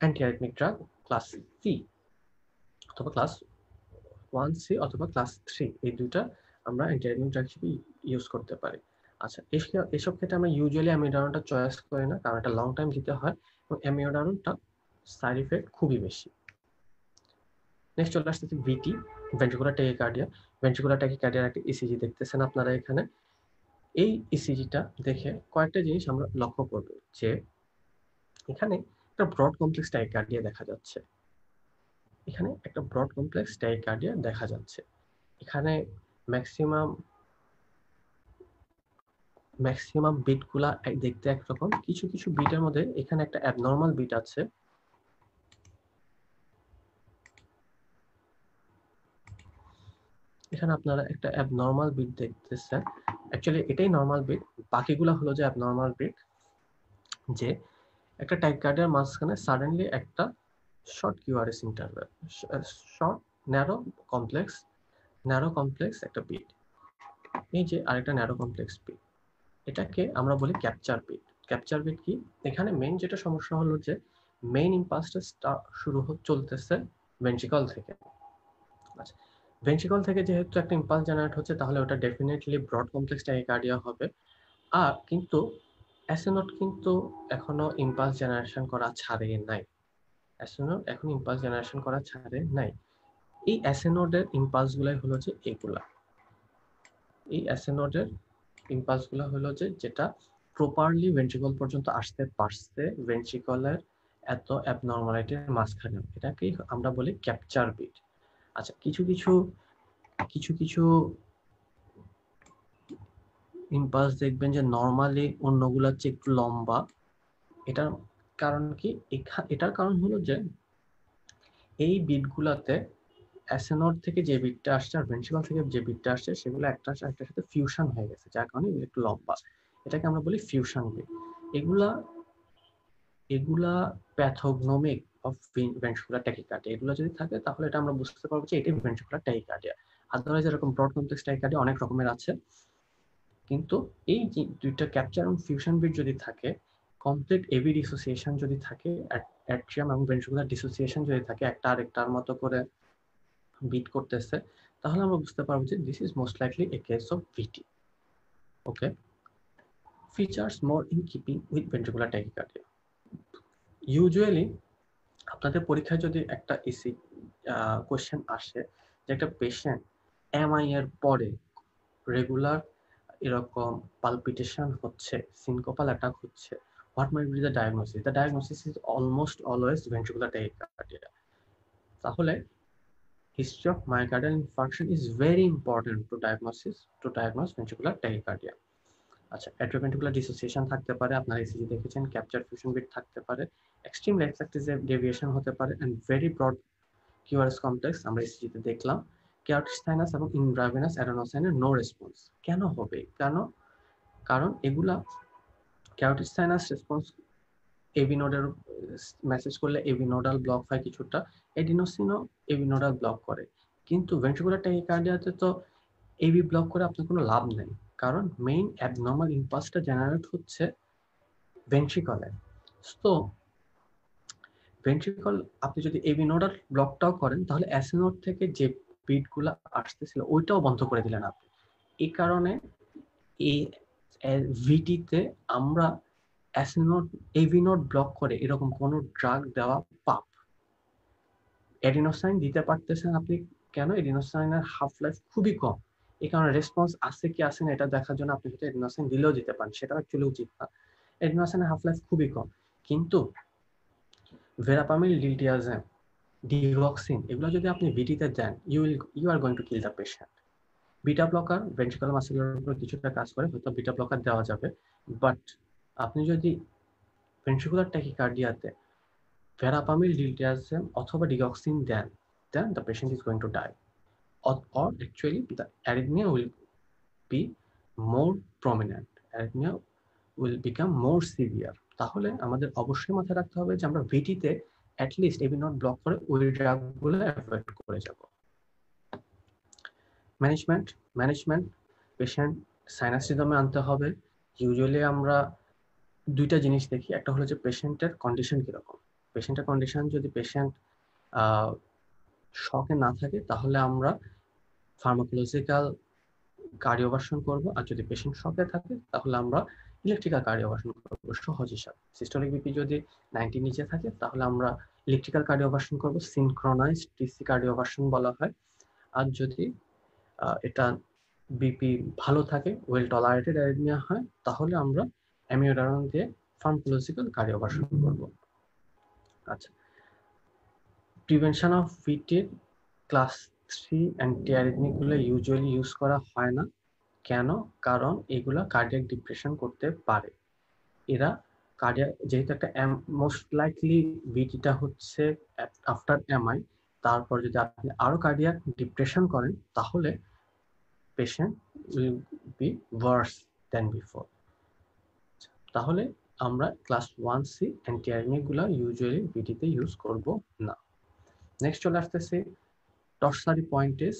অ্যান্টিঅ্যারিথমিক ড্রাগ ক্লাস সি অথবা ক্লাস 1C অথবা ক্লাস 3, এই দুইটা আমরা অ্যান্টিঅ্যারিথমিক ড্রাগ হিসেবে ইউজ করতে পারি। আচ্ছা, এসব ক্ষেত্রে আমরা ইউজুয়ালি অ্যামিওডারনটা চয়েস করি না, কারণ এটা লং টাইম দিতে হয় এবং অ্যামিওডারনটা সাইড ইফেক্ট খুবই বেশি। নেক্সট চলে আসতেছে ভিটি, ভেন্ট্রিকুলার ট্যাকিকার্ডিয়া। ভেন্ট্রিকুলার ট্যাকিকার্ডিয়ার একটা ইসিজি দেখতেছেন আপনারা এখানে। এই ইসিজিটা দেখে কয়েকটা জিনিস আমরা লক্ষ্য করব, যে এখানে একটা ব্রড কমপ্লেক্স ট্যাকিকার্ডিয়া দেখা যাচ্ছে। এখানে ম্যাক্সিমাম বিটগুলা দেখতে একরকম, কিছু কিছু বিটের মধ্যে এখানে একটা অ্যাবনর্মাল বিট আছে। এখানে আপনারা একটা অ্যাবনর্মাল বিট দেখতেছেন, অ্যাকচুয়ালি এটাই নর্মাল বিট, বাকিগুলা হলো যে অ্যাবনর্মাল বিট। যে একটা ট্যাকিকার্ডিয়ার মাঝখানে সাডেনলি একটা short QRS interval, short narrow complex একটা বিট, এই যে আরেকটা ন্যারো কমপ্লেক্স বিট, এটাকে আমরা বলি ক্যাপচার বিট। কি, এখানে মেইন যেটা সমস্যা হলো যে মেইন ইম্পালসটা চলতেছে ভেন্ট্রিকল থেকে। আচ্ছা, ভেন্ট্রিকল থেকে যেহেতু একটা ইম্পালস জেনারেট হচ্ছে, তাহলে ওটা ডেফিনেটলি ব্রড কমপ্লেক্স ট্যাকিকার্ডিয়া হবে। আর কিন্তু অ্যাসেনোড কিন্তু এখনো ইম্পালস জেনারেশন করা ছাড়ে নাই। এই অ্যাসেনোডের ইম্পালসগুলাই হলো যে এগুলা। এই অ্যাসেনোডের ইম্পালসগুলো হলো যে যেটা প্রপারলি ভেন্ট্রিকল পর্যন্ত আসতে পারছে ভেন্ট্রিকলের এত অ্যাবনর্মালিটির মাঝখানে, এটাকেই আমরা বলি ক্যাপচার বিট। আচ্ছা, কিছু কিছু ইম্পালস দেখবেন যে নর্মালি অন্যগুলোর চেয়ে একটু লম্বা। এটার কারণ কি? এটার কারণ হলো যে এই বিটগুলোতে অ্যাসেনোড থেকে যে বিটটা আসছে আর ভেন্ট্রিকল থেকে যে বিটটা আসছে, সেগুলো একটার সাথে ফিউশন হয়ে গেছে, যার কারণে এগুলো একটু লম্বা। এটাকে আমরা বলি ফিউশন বিট। এগুলা প্যাথোগনোমিক অফ ভেন্ট্রিকুলার ট্যাকিকার্ডিয়া। এগুলো যদি থাকে তাহলে এটা আমরা বুঝতে পারবো যে এটাই ভেন্ট্রিকুলার ট্যাকিকার্ডিয়া। আদারওয়াইজ এরকম ব্রড কমপ্লেক্স ট্যাকিকার্ডিয়া অনেক রকমের আছে, কিন্তু এই দুইটা ক্যাপচার এবং ফিউশন বিট যদি থাকে, কমপ্লিট এভি ডিসোসিয়েশন যদি থাকে, অ্যাট্রিয়াম এবং ভেন্ট্রিকুলার ডিসোসিয়েশন যদি থাকে, একটা আরেকটার মতো করে বিট করতেছে, তাহলে আমরা বুঝতে পারবো যে this is most likely a case of VT. Okay, features more in keeping with ventricular tachycardia. Usually আপনাদের পরীক্ষায় যদি একটা ইসি কোশ্চেন আসে যে একটা পেশেন্ট এমআই এর পরে রেগুলার এরকম পালপিটেশন হচ্ছে, সিনকোপাল অ্যাটাক হচ্ছে, what might be the diagnosis? The diagnosis is almost always ventricular tachycardia. তাহলে history of myocardial infarction is very important to diagnose ventricular tachycardia. আচ্ছা, atrioventricular dissociation থাকতে পারে, আপনারা ইসিজি দেখেছেন, ক্যাপচার ফিউশন বিট থাকতে পারে, extreme left side deviation হতে পারে, and very broad QRS complex আমরা ইসিজিতে দেখলাম। কেওটিক সাইনাস এবং ইনট্রাভেনাস অ্যাডেনোসাইনের নো রেসপন্স কেন হবে? কারণ এগুলা কেওটিক সাইনাস রেসপন্স এবি নোডের মেসেজ করলে এবি নোডাল ব্লক হয় কিছুটা, এডিনোসিনও এবি নোডাল ব্লক করে, কিন্তু ভেন্ট্রিকুলার ট্যাকিকার্ডিয়াতে তো এবি ব্লক করে আপনার কোনো লাভ নেই, কারণ মেইন অ্যাবনর্মাল ইম্পালসটা জেনারেট হচ্ছে ভেন্ট্রিকলে। তো ভেন্ট্রিকল আপনি যদি এবি নোডাল ব্লকটাও করেন, তাহলে এসি নোড থেকে যে বিটগুলো আসতেছিল ওইটাও বন্ধ করে দিলেন আপনি। এই কারণে এই ভিটিতে আমরা এবি নোড ব্লক করে এরকম কোনো ড্রাগ দেওয়া পাপ। এডিনোসাইন দিতে পারতেছেন আপনি, কেন? এডিনোসাইনের হাফ লাইফ খুবই কম, এই কারণে রেসপন্স আছে কি আসে না এটা দেখার জন্য আপনি যদি এডিনোসাইন দিলেও দিতে পারেন, সেটা অ্যাকচুয়ালি উচিত না। এডিনোসাইনের হাফ লাইফ খুবই কম, কিন্তু ভেরাপামিল, ডিলটিয়াজেম, ডিগক্সিন এগুলো যদি আপনি ভিটিতে দেন, you are going to kill the patient. Beta blocker ventricular মাসেলের উপর কিছুটা কাজ করে, হয়তো বিটা ব্লকার দেওয়া যাবে, বাট আপনি যদি ভেন্ট্রিকুলার ট্যাকিকার্ডিয়াতে verapamil, diltiazem অথবা digoxin then the patient is going to die, or actually the arrhythmia will be more prominent, arrhythmia will become more severe. তাহলে আমাদের অবশ্যই মাথায় রাখতে হবে যে আমরা ভিটিতে অ্যাটলিস্ট এবি নট ব্লক করে ওই ড্রাগগুলো অ্যাভয়েড করে যাব। ম্যানেজমেন্ট পেশেন্ট সাইনাস রিদমে আনতে হবে। ইউজুয়ালি আমরা দুইটা জিনিস দেখি, একটা হলো যে পেশেন্টের কন্ডিশন কিরকম। পেশেন্টের কন্ডিশন যদি পেশেন্ট শকে না থাকে তাহলে আমরা ফার্মাকোলজিক্যাল কার্ডিওভার্সন করব, আর যদি পেশেন্ট শকে থাকে তাহলে আমরা ইলেকট্রিক্যাল কার্ডিওভার্সন করব। সহজ হিসাব, সিস্টোলিক বিপি যদি 90 নিচে থাকে তাহলে আমরা ইলেকট্রিক্যাল কার্ডিওভার্সন করব, সিনক্রোনাইজড টিসি কার্ডিওভার্সন বলা হয়। আর যদি এটা বিপি ভালো থাকে, ওয়েল টলারেটেড অ্যারিথমিয়া হয়, তাহলে আমরা অ্যামিওডারন দিয়ে ফার্মাকোলজিক্যাল কার্ডিওভার্সন করব। আচ্ছা, প্রিভেনশন অফ ভিটির ক্লাস 3 অ্যান্টিঅ্যারিথমিক গুলো ইউজুয়ালি ইউজ করা হয় না, কেন? কারণ এগুলা কার্ডিয়াক ডিপ্রেশন করতে পারে। এরা কার্ডিয়াক, যেহেতু একটা মোস্ট লাইকলি ভিটিটা হচ্ছে আফটার এমআই, তারপর যদি আপনি আরো কার্ডিয়াক ডিপ্রেশন করেন তাহলে patient will be worse then before. তাহলে আমরা ক্লাস 1C অ্যান্টিঅ্যারিথমিক গুলা ইউজুয়ালি ভিটিতে ইউজ করব না। নেক্সট চলে আসতেছে টর্সারি পয়েন্টেস।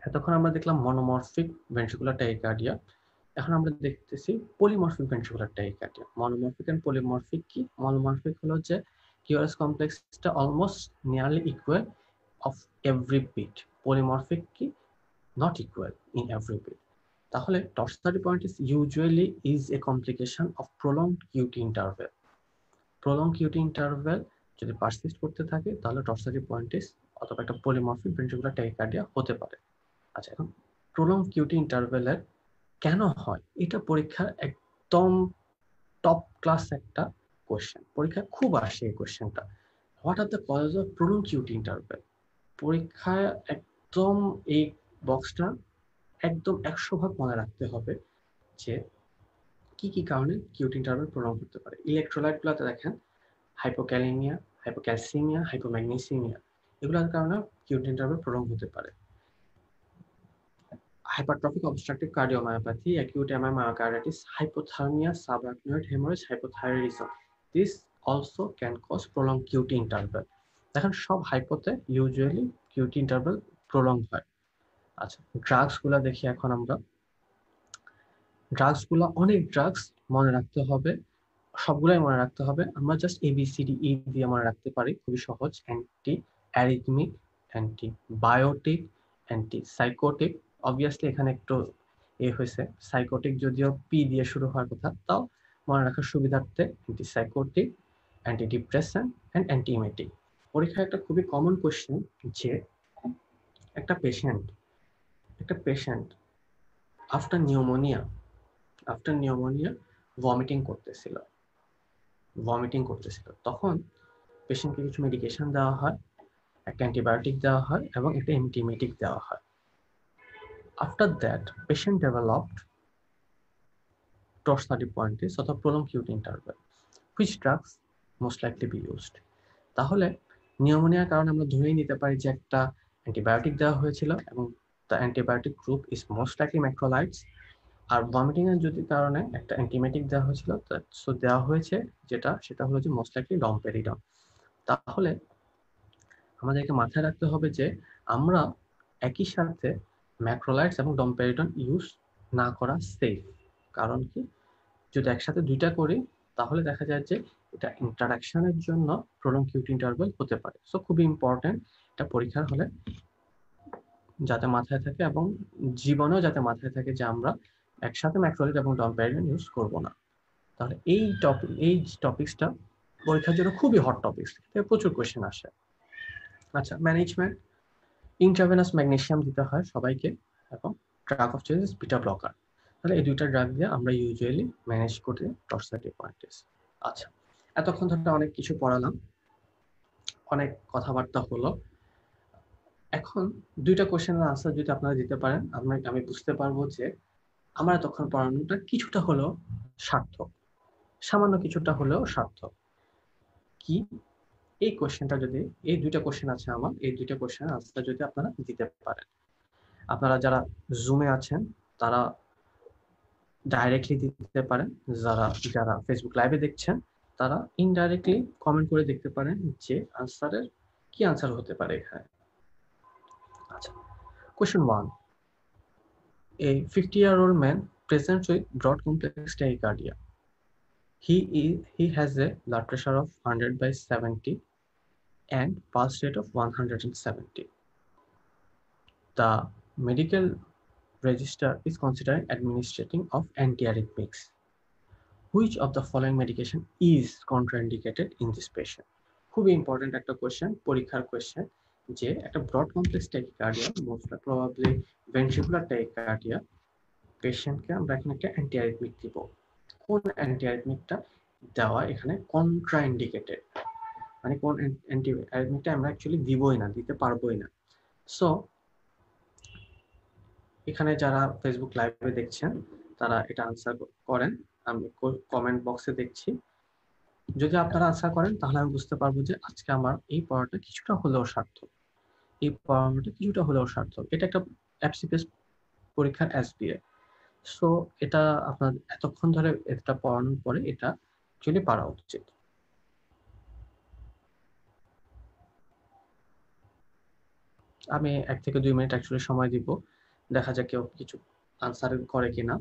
এতক্ষণ আমরা দেখলাম মনোমরফিক ভেন্ট্রিকুলার ট্যাকিকার্ডিয়া, এখন আমরা দেখতেছি polymorphic ventricular tachycardia. Monomorphic and polymorphic কি? মনোমরফিক হলো যে কিউআরএস কমপ্লেক্সটা almost nearly equal of every beat. Polymorphic কি? Not equal in every beat. তাহলে torsades pointes usually is a complication of prolonged QT interval. Prolonged QT interval যদি persist করতে থাকে তাহলে টর্সারি পয়েন্টেস অথবা একটা পলিমরফিক ভেন্ট্রিকুলার ট্যাকিকার্ডিয়া হতে পারে। আচ্ছা, এখন প্রলং কিউটি ইন্টারভ্যালের কেন হয়, এটা পরীক্ষার একদম টপ ক্লাস একটা কোশ্চেন, পরীক্ষা খুব আসে এই কোশ্চেনটা। What are the cause of prolong QT interval? পরীক্ষায় একদম এই বক্সটা একদম 100% মনে রাখতে হবে যে কি কি কারণে কিউটি ইন্টারভ্যাল প্রলং করতে পারে। ইলেকট্রোলাইট গুলোতে দেখেন হাইপোক্যালিমিয়া, হাইপোক্যালসিমিয়া, হাইপোম্যাগনেসিমিয়া, এগুলোর কারণে কিউটি ইন্টারভ্যাল প্রলং হতে পারে। Hypertrophic obstructive cardiomyopathy, acute MI myocarditis, hypothermia, subarachnoid hemorrhage, hypothyroidism. This also can cause prolonged QT interval. দেখেন সব হাইপোতে ইউজুয়ালি QT interval prolong হয়। আচ্ছা, ড্রাগস গুলা দেখি এখন আমরা। ড্রাগস গুলা অনেক ড্রাগস মনে রাখতে হবে, সবগুলাই মনে রাখতে হবে। আমরা জাস্ট ABCDE দিয়ে মনে রাখতে পারি, খুবই সহজ। Anti arrhythmic, antibiotic, antipsychotic. Obviously এখানে একটু হয়েছে, সাইকোটিক যদিও পি দিয়ে শুরু হওয়ার কথা, তাও মনে রাখার সুবিধার্থে অ্যান্টিসাইকোটিক, অ্যান্টিডিপ্রেসেন্ট অ্যান্ড অ্যান্টিএমেটিক। পরীক্ষায় একটা খুবই কমন কোশ্চেন যে একটা পেশেন্ট আফটার নিউমোনিয়া ভমিটিং করতেছিল, তখন পেশেন্টকে কিছু মেডিকেশন দেওয়া হয়, একটা অ্যান্টিবায়োটিক দেওয়া হয় এবং একটা অ্যান্টিএমেটিক দেওয়া হয়। After that patient developed torsades pointes অথবা prolonged QT interval. Which drugs most likely be used? তাহলে নিউমোনিয়ার কারণে আমরা ধরেই নিতে পারি যে একটা অ্যান্টিবায়োটিক দেওয়া হয়েছিল এবং the antibiotic group is most likely macrolides. আর ভমিটিং এর যদি কারণে একটা অ্যান্টিমেটিক দেওয়া হয়েছিল, সো দেওয়া হয়েছে সেটা হলো যে মোস্ট লাইকলি ডমপেরিডন। তাহলে আমাদেরকে মাথায় রাখতে হবে যে আমরা একই সাথে ম্যাক্রোলাইডস এবং ডমপেরিডন ইউজ না করা সেফ। কারণ কি, যদি একসাথে দুইটা করি তাহলে দেখা যায় যে এটা ইন্টারাকশনের জন্য prolonged QT interval হতে পারে। সো খুবই ইম্পর্টেন্ট, এটা পরীক্ষার হলে যাতে মাথায় থাকে এবং জীবনেও যাতে মাথায় থাকে যে আমরা একসাথে ম্যাক্রোলাইড এবং ডমপেরিডন ইউজ করব না। তাহলে এই টপিকসটা পরীক্ষার জন্য খুবই হট টপিকস, প্রচুর কোয়েশ্চেন আসে। আচ্ছা, ম্যানেজমেন্ট, ইন্ট্রাভেনাস ম্যাগনেসিয়াম দিতে হয় সবাইকে এবং drug of choice beta blocker. তাহলে এই দুইটা ড্রাগ দিয়ে আমরা ইউজুয়ালি ম্যানেজ করি টর্সাইটিক পয়েন্টিস। আচ্ছা, এতক্ষণ ধরে অনেক কিছু পড়ালাম, অনেক কথাবার্তা হলো। এখন দুইটা কোশ্চেনের আনসার যদি আপনারা দিতে পারেন, আমি বুঝতে পারবো যে আমার এতক্ষণ পড়ানোটা কিছুটা হলেও সার্থক, সামান্য কিছুটা হলেও সার্থক। কি, এই কোশ্চেনটা যদি, এই দুইটা কোশ্চেন আছে আমার, এই দুইটা কোশ্চেনের আনসার যদি আপনারা দিতে পারেন, আপনারা যারা জুমে আছেন তারা ডাইরেক্টলি দিতে পারেন, যারা ফেসবুক লাইভে দেখছেন তারা ইনডাইরেক্টলি কমেন্ট করে দেখতে পারেন যে আনসারের কি আনসার হতে পারে এখানে। আচ্ছা, question 1, a 50-year-old man presents with broad complex tachycardia. He has a blood pressure of 100/70 and pulse rate of 170. The medical register is considering administering of antiarrhythmics. Which of the following medication is contraindicated in this patient? খুবই important একটা question, পরীক্ষার question, যে একটা broad complex tachycardia, most probably ventricular tachycardia পেশেন্টকে আমরা এখানে একটা অ্যান্টিআরহিথমিক দিব। কোন অ্যান্টিআরহিথমিকটা দেওয়া এখানে কন্ট্রাইন্ডিকেটেড, মানে কোন অ্যান্টিআরহিথমিকটা আমরা অ্যাকচুয়ালি দিবই না, দিতে পারবোই না। সো এখানে যারা ফেসবুক লাইভে দেখছেন তারা এটা আনসার করেন, আমি কমেন্ট বক্সে দেখছি। যদি আপনারা আনসার করেন তাহলে আমি বুঝতে পারবো যে আজকে আমার এই পড়াটা কিছুটা হলেও সার্থক, এই পড়াটা কিছুটা হলেও সার্থক। এটা একটা এফসিপিএস পরীক্ষার এসবিএ। সো এটা আপনার এতক্ষণ ধরে এটা পড়ানোর পরে এটা অ্যাকচুয়ালি পারা উচিত। আমি 1 থেকে 2 মিনিট অ্যাকচুয়ালি সময় দিব, দেখা যাক কেউ কিছু আনসার করে কিনা।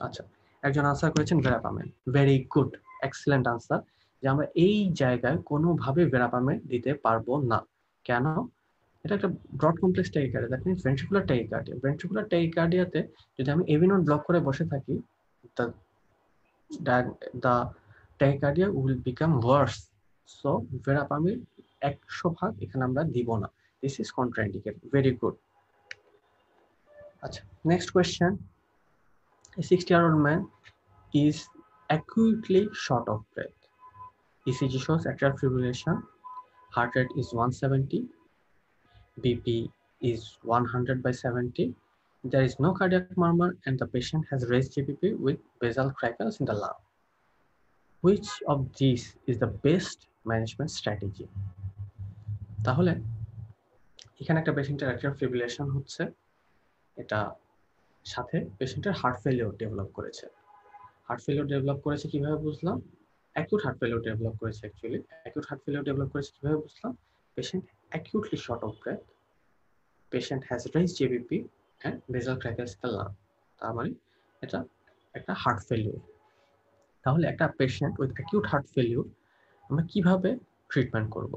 আচ্ছা, একজন আনসার করেছেন ভেরাপামেন, ভেরি গুড, এক্সেলেন্ট আনসার, যে আমরা এই জায়গায় কোনোভাবে ভেরাপামেন দিতে পারবো না। কেন? এটা একটা broad complex tachycardia, that means ventricular tachycardia. Ventricular ট্যাকিকার্ডিয়াতে যদি আমি এভি নোড ব্লক করে বসে থাকি, the tachycardia will become worse. So verapamil 100% এখানে আমরা দিব না, this is contraindicated. Very good. আচ্ছা, next question. A 60-year-old man is acutely short of breath. ECG shows atrial fibrillation, heart rate is 170, BP is 100/70. There is no cardiac murmur and the patient has raised GBP with basal crinkles in the lung. Which of these is the best management strategy? তাহলে এখানে একটা পেশেন্টের atrial fibrillation হচ্ছে, এটা সাথে পেশেন্টের heart failure develop করেছে। Heart failure develop করেছে কিভাবে বুঝলাম? অ্যাকিউট হার্ট ফেলিওর ডেভেলপ করেছে। Actually acute heart failure develop করেছে কিভাবে বুঝলাম? Patient acutely short of breath, patient has raised JVP হ্যাঁ, বেসাল ট্র্যাকিয়াল না, তার মানে এটা একটা হার্ট ফেলিউর। তাহলে একটা patient with acute heart failure আমরা কিভাবে ট্রিটমেন্ট করব?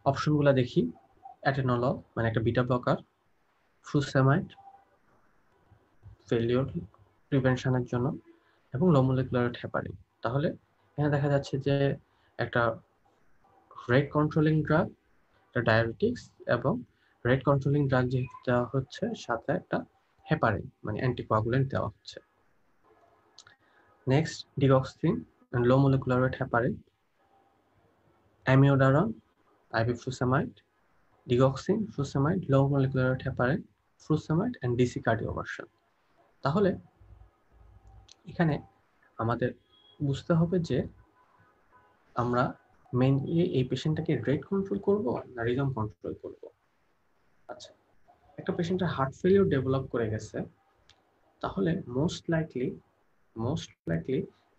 অপশনগুলো দেখি। অ্যাটেনোলল মানে একটা বিটা ব্লকার, ফুরোসেমাইড ফেলিওর প্রিভেনশনের জন্য, এবং লো মলিকুলার হেপারিন। তাহলে এখানে দেখা যাচ্ছে যে একটা রেট কন্ট্রোলিং ড্রাগ, একটা ডায়াবেটিক্স, এবং রেট কন্ট্রোলিং ড্রাগ যেহেতু দেওয়া হচ্ছে, সাথে একটা হেপারিন মানে অ্যান্টিকোয়াগুলেন্ট দেওয়া হচ্ছে। Next digoxin low molecular weight heparin, amiodarone IV furosemide, digoxin furosemide low molecular weight heparin, furosemide and DC cardioversion. তাহলে এখানে আমাদের বুঝতে হবে যে আমরা মেইনলি এই পেশেন্টটাকে রেট কন্ট্রোল করব না রিদম কন্ট্রোল করব। আচ্ছা, একটা পেশেন্টের হার্ট ফেলিওর ডেভেলপ করে গেছে, তাহলে most likely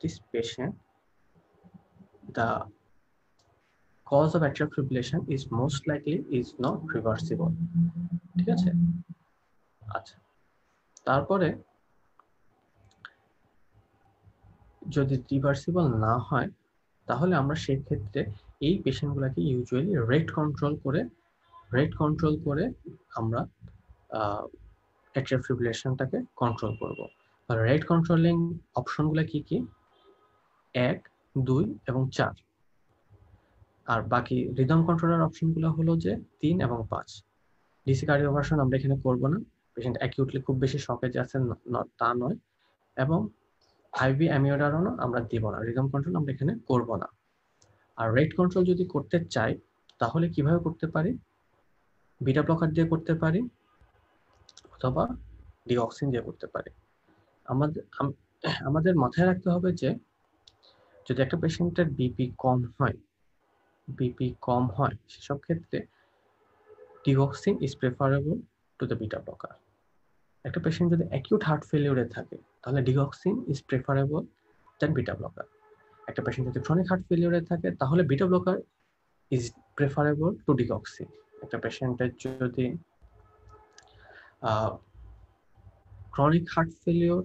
this patient, the cause of atrial fibrillation is most likely is not reversible। ঠিক আছে? আচ্ছা, তারপরে যদি রিভার্সিবল না হয়, তাহলে আমরা সেই ক্ষেত্রে এই পেশেন্টগুলোকে ইউজুয়ালি রেট কন্ট্রোল করে আমরা অ্যাট্রিয়াল ফিব্রিলেশনটাকে কন্ট্রোল করব। আর রেট কন্ট্রোলিং অপশনগুলো কি কি? 1, 2 এবং 4। আর বাকি রিদম কন্ট্রোলার অপশনগুলো হলো যে 3 এবং 5। ডিসি কার্ডিওভার্সন আমরা এখানে করব না, পেশেন্ট অ্যাকিউটলি খুব বেশি শকে যাচ্ছেন তা নয়, এবং IV অ্যামিওডারনও আমরা দিব না, রিদম কন্ট্রোল আমরা এখানে করব না। আর রেট কন্ট্রোল যদি করতে চাই তাহলে কিভাবে করতে পারি? বিটা ব্লকার দিয়ে করতে পারি অথবা ডিগক্সিন দিয়ে করতে পারি। আমাদের মাথায় রাখতে হবে যে যদি একটা পেশেন্টের বিপি কম হয় সেসব ক্ষেত্রে digoxin is preferable to the beta blocker. একটা পেশেন্ট যদি অ্যাকিউট হার্ট ফেলিউরে থাকে তাহলে digoxin is preferable then beta blocker. একটা পেশেন্ট যদি ক্রনিক হার্ট ফেলিউরে থাকে তাহলে beta blocker is preferable to digoxin. একটা পেশেন্টের যদি ক্রনিক হার্ট ফেলিওর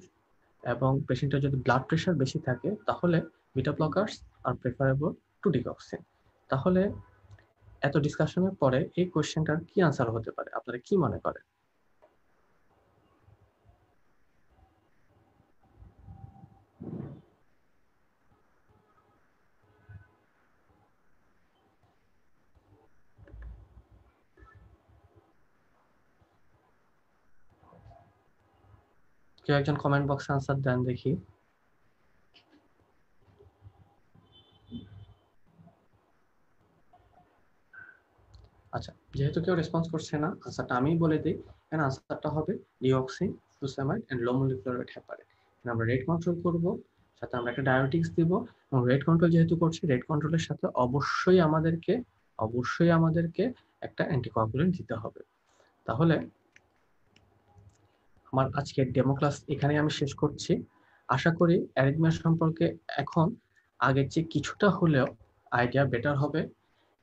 এবং পেশেন্টের যদি ব্লাড প্রেশার বেশি থাকে তাহলে beta blockers are preferable to digoxin. তাহলে এত ডিসকাশনের পরে এই কোশ্চেনটার কি আনসার হতে পারে, আপনারা কি মনে করেন? কেউ একজন কমেন্ট বক্সে আনসার দেন দেখি। আচ্ছা, যেহেতু কেউ রেসপন্স করছে না, আনসারটা আমিই বলে দিই। এখানে আনসারটা হবে digoxin, furosemide and low molecular weight heparin. আমরা রেট কন্ট্রোল করব, সাথে আমরা একটা ডায়াবেটিক্স দিব, এবং রেট কন্ট্রোল যেহেতু করছি, রেট কন্ট্রোলের সাথে অবশ্যই আমাদেরকে একটা অ্যান্টিকোয়াগুলেন্ট দিতে হবে। তাহলে আমার আজকের ডেমো ক্লাস এখানে আমি শেষ করছি। আশা করি অ্যারিথমিয়া সম্পর্কে এখন আগের চেয়ে কিছুটা হলেও আইডিয়া বেটার হবে,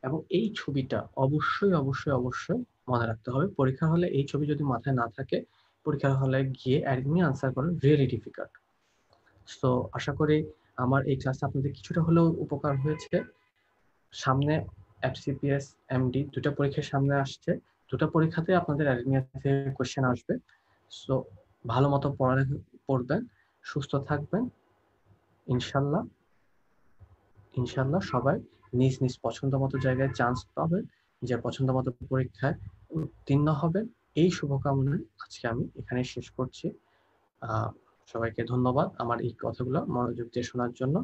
এবং এই ছবিটা অবশ্যই মনে রাখতে হবে। পরীক্ষার হলে এই ছবি যদি মাথায় না থাকে, পরীক্ষার হলে গিয়ে অ্যারিথমিয়া আনসার করা রিয়েলি ডিফিকাল্ট। সো আশা করি আমার এই ক্লাসে আপনাদের কিছুটা হলেও উপকার হয়েছে। সামনে FCPS MD দুটো পরীক্ষার সামনে আসছে, দুটো পরীক্ষাতে আপনাদের অ্যারিথমিয়া থেকে কোশ্চেন আসবে। সো ভালো মতো পড়বেন, সুস্থ থাকবেন। ইনশাল্লাহ সবাই নিজ নিজ পছন্দ মতো জায়গায় চান্স পাবেন, যে পছন্দ মতো পরীক্ষায় উত্তীর্ণ হবেন। এই শুভকামনায় আজকে আমি এখানে শেষ করছি। সবাইকে ধন্যবাদ আমার এই কথাগুলো মনোযোগ দিয়ে শোনার জন্য।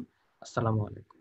আসসালামু আলাইকুম।